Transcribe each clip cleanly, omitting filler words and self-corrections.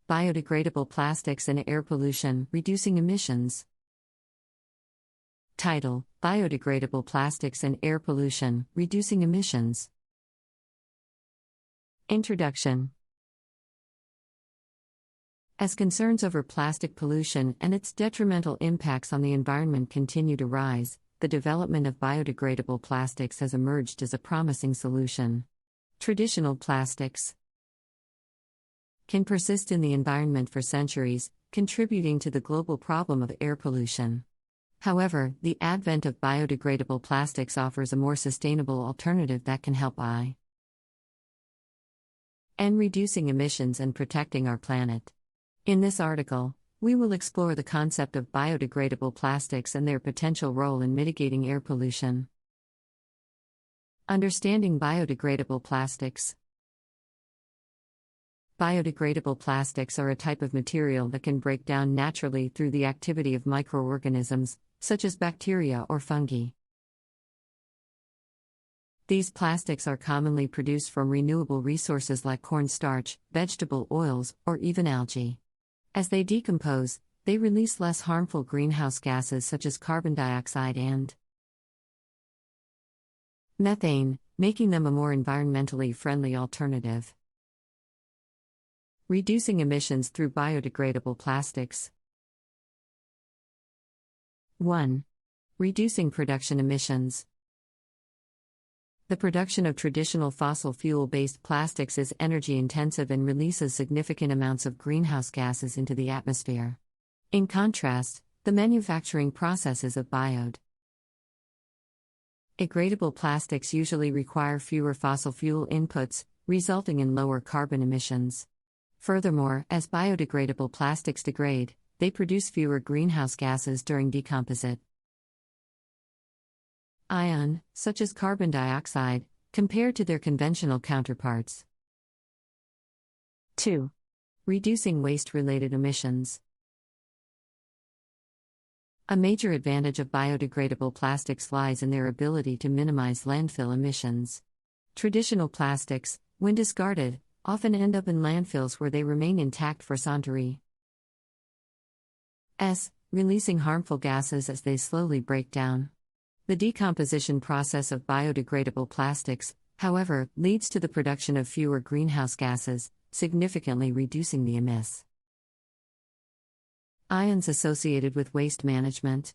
Biodegradable Plastics and Air Pollution, Reducing Emissions. Title: Biodegradable Plastics and Air Pollution, Reducing Emissions. Introduction. As concerns over plastic pollution and its detrimental impacts on the environment continue to rise, the development of biodegradable plastics has emerged as a promising solution. Traditional plastics can persist in the environment for centuries, contributing to the global problem of air pollution. However, the advent of biodegradable plastics offers a more sustainable alternative that can help in reducing emissions and protecting our planet. In this article, we will explore the concept of biodegradable plastics and their potential role in mitigating air pollution. Understanding biodegradable plastics. Biodegradable plastics are a type of material that can break down naturally through the activity of microorganisms, such as bacteria or fungi. These plastics are commonly produced from renewable resources like cornstarch, vegetable oils, or even algae. As they decompose, they release less harmful greenhouse gases such as carbon dioxide and methane, making them a more environmentally friendly alternative. Reducing emissions through biodegradable plastics. 1. Reducing production emissions. The production of traditional fossil fuel-based plastics is energy-intensive and releases significant amounts of greenhouse gases into the atmosphere. In contrast, the manufacturing processes of biodegradable plastics usually require fewer fossil fuel inputs, resulting in lower carbon emissions. Furthermore, as biodegradable plastics degrade, they produce fewer greenhouse gases during decomposition. Such as carbon dioxide, compared to their conventional counterparts. 2. Reducing waste-related emissions. A major advantage of biodegradable plastics lies in their ability to minimize landfill emissions. Traditional plastics, when discarded, often end up in landfills where they remain intact for centuries, releasing harmful gases as they slowly break down. The decomposition process of biodegradable plastics, however, leads to the production of fewer greenhouse gases, significantly reducing the emissions associated with waste management.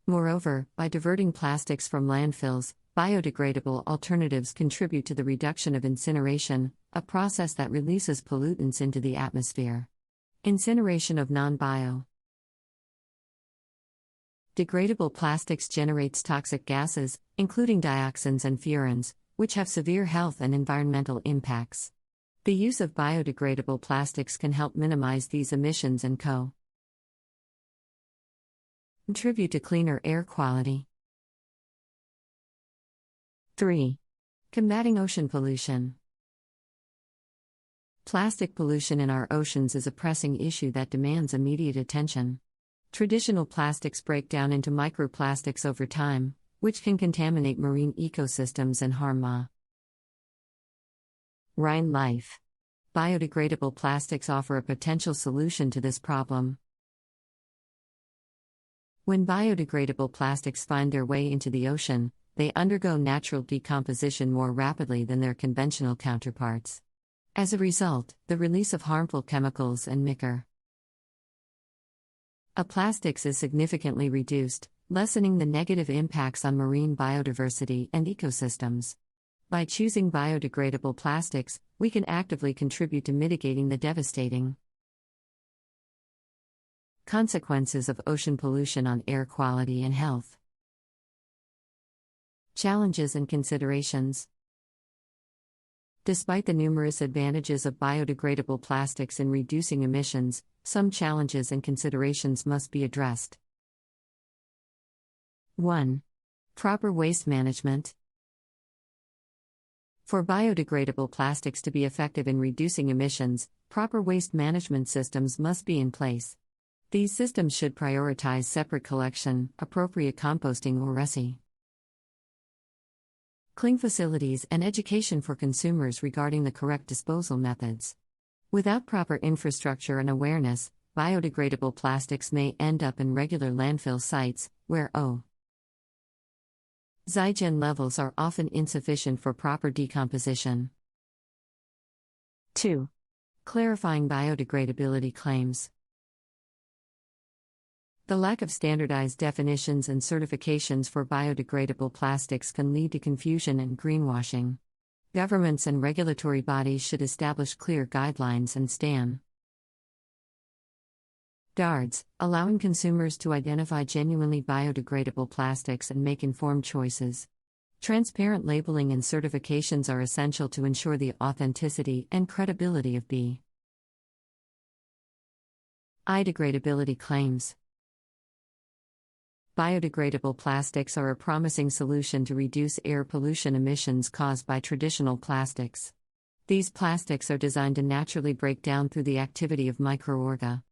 Moreover, by diverting plastics from landfills, biodegradable alternatives contribute to the reduction of incineration, a process that releases pollutants into the atmosphere. Incineration of non-biodegradable plastics generates toxic gases, including dioxins and furans, which have severe health and environmental impacts. The use of biodegradable plastics can help minimize these emissions and contribute to cleaner air quality. 3. Combating ocean pollution. Plastic pollution in our oceans is a pressing issue that demands immediate attention. Traditional plastics break down into microplastics over time, which can contaminate marine ecosystems and harm marine life. Biodegradable plastics offer a potential solution to this problem. When biodegradable plastics find their way into the ocean, they undergo natural decomposition more rapidly than their conventional counterparts. As a result, the release of harmful chemicals and microplastics is significantly reduced, lessening the negative impacts on marine biodiversity and ecosystems. By choosing biodegradable plastics, we can actively contribute to mitigating the devastating consequences of ocean pollution on air quality and health. Challenges and considerations. Despite the numerous advantages of biodegradable plastics in reducing emissions, some challenges and considerations must be addressed. 1. Proper waste management. For biodegradable plastics to be effective in reducing emissions, proper waste management systems must be in place. These systems should prioritize separate collection, appropriate composting or clean facilities, and education for consumers regarding the correct disposal methods. Without proper infrastructure and awareness, biodegradable plastics may end up in regular landfill sites, where oxygen levels are often insufficient for proper decomposition. 2. Clarifying biodegradability claims. The lack of standardized definitions and certifications for biodegradable plastics can lead to confusion and greenwashing. Governments and regulatory bodies should establish clear guidelines and standards, allowing consumers to identify genuinely biodegradable plastics and make informed choices. Transparent labeling and certifications are essential to ensure the authenticity and credibility of biodegradability claims. Biodegradable plastics are a promising solution to reduce air pollution emissions caused by traditional plastics. These plastics are designed to naturally break down through the activity of microorganisms,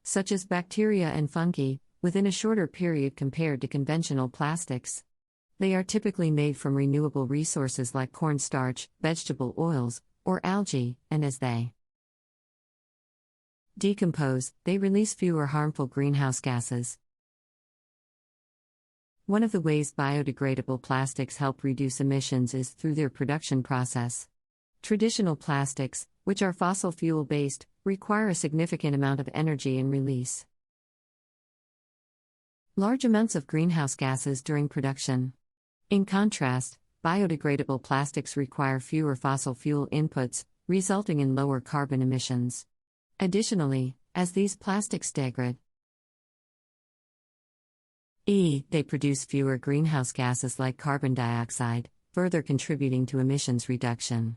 such as bacteria and fungi, within a shorter period compared to conventional plastics. They are typically made from renewable resources like cornstarch, vegetable oils, or algae, and as they decompose, they release fewer harmful greenhouse gases. One of the ways biodegradable plastics help reduce emissions is through their production process. Traditional plastics, which are fossil fuel based, require a significant amount of energy and release large amounts of greenhouse gases during production. In contrast, biodegradable plastics require fewer fossil fuel inputs, resulting in lower carbon emissions. Additionally, as these plastics degrade, they produce fewer greenhouse gases like carbon dioxide, further contributing to emissions reduction.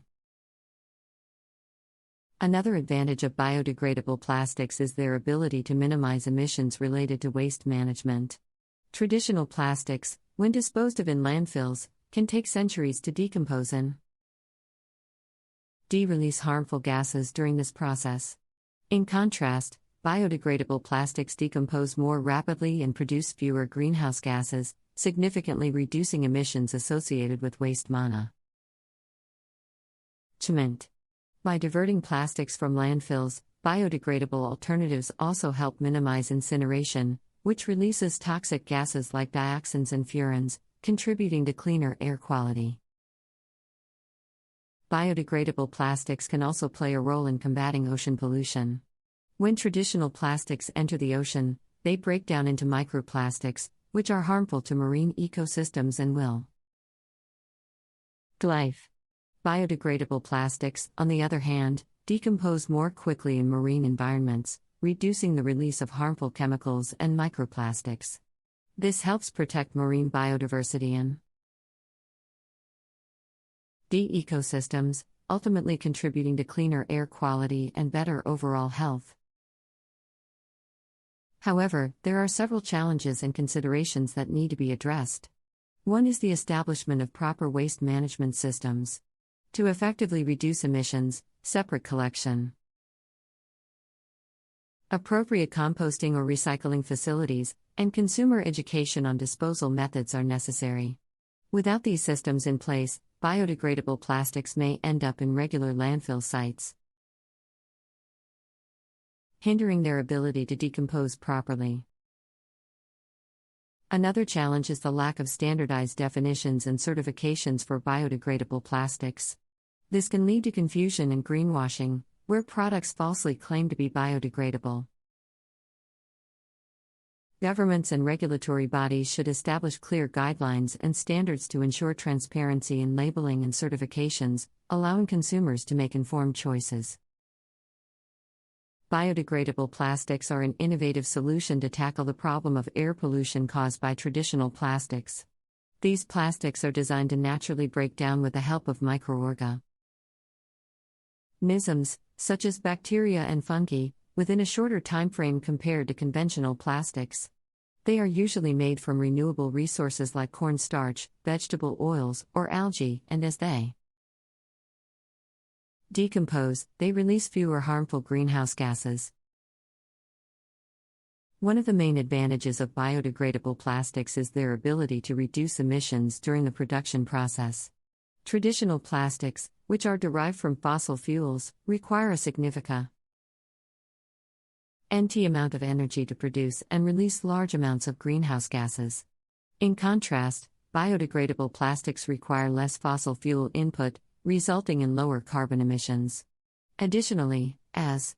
Another advantage of biodegradable plastics is their ability to minimize emissions related to waste management. Traditional plastics, when disposed of in landfills, can take centuries to decompose and release harmful gases during this process. In contrast, biodegradable plastics decompose more rapidly and produce fewer greenhouse gases, significantly reducing emissions associated with waste management. By diverting plastics from landfills, biodegradable alternatives also help minimize incineration, which releases toxic gases like dioxins and furans, contributing to cleaner air quality. Biodegradable plastics can also play a role in combating ocean pollution. When traditional plastics enter the ocean, they break down into microplastics, which are harmful to marine ecosystems and wildlife. Biodegradable plastics, on the other hand, decompose more quickly in marine environments, reducing the release of harmful chemicals and microplastics. This helps protect marine biodiversity and ecosystems, ultimately contributing to cleaner air quality and better overall health. However, there are several challenges and considerations that need to be addressed. One is the establishment of proper waste management systems. To effectively reduce emissions, separate collection, appropriate composting or recycling facilities, and consumer education on disposal methods are necessary. Without these systems in place, biodegradable plastics may end up in regular landfill sites, hindering their ability to decompose properly. Another challenge is the lack of standardized definitions and certifications for biodegradable plastics. This can lead to confusion and greenwashing, where products falsely claim to be biodegradable. Governments and regulatory bodies should establish clear guidelines and standards to ensure transparency in labeling and certifications, allowing consumers to make informed choices. Biodegradable plastics are an innovative solution to tackle the problem of air pollution caused by traditional plastics. These plastics are designed to naturally break down with the help of microorganisms, such as bacteria and fungi, within a shorter time frame compared to conventional plastics. They are usually made from renewable resources like cornstarch, vegetable oils, or algae, and as they decompose, they release fewer harmful greenhouse gases. One of the main advantages of biodegradable plastics is their ability to reduce emissions during the production process. Traditional plastics, which are derived from fossil fuels, require a significant NT amount of energy to produce and release large amounts of greenhouse gases. In contrast, biodegradable plastics require less fossil fuel input, resulting in lower carbon emissions. Additionally, as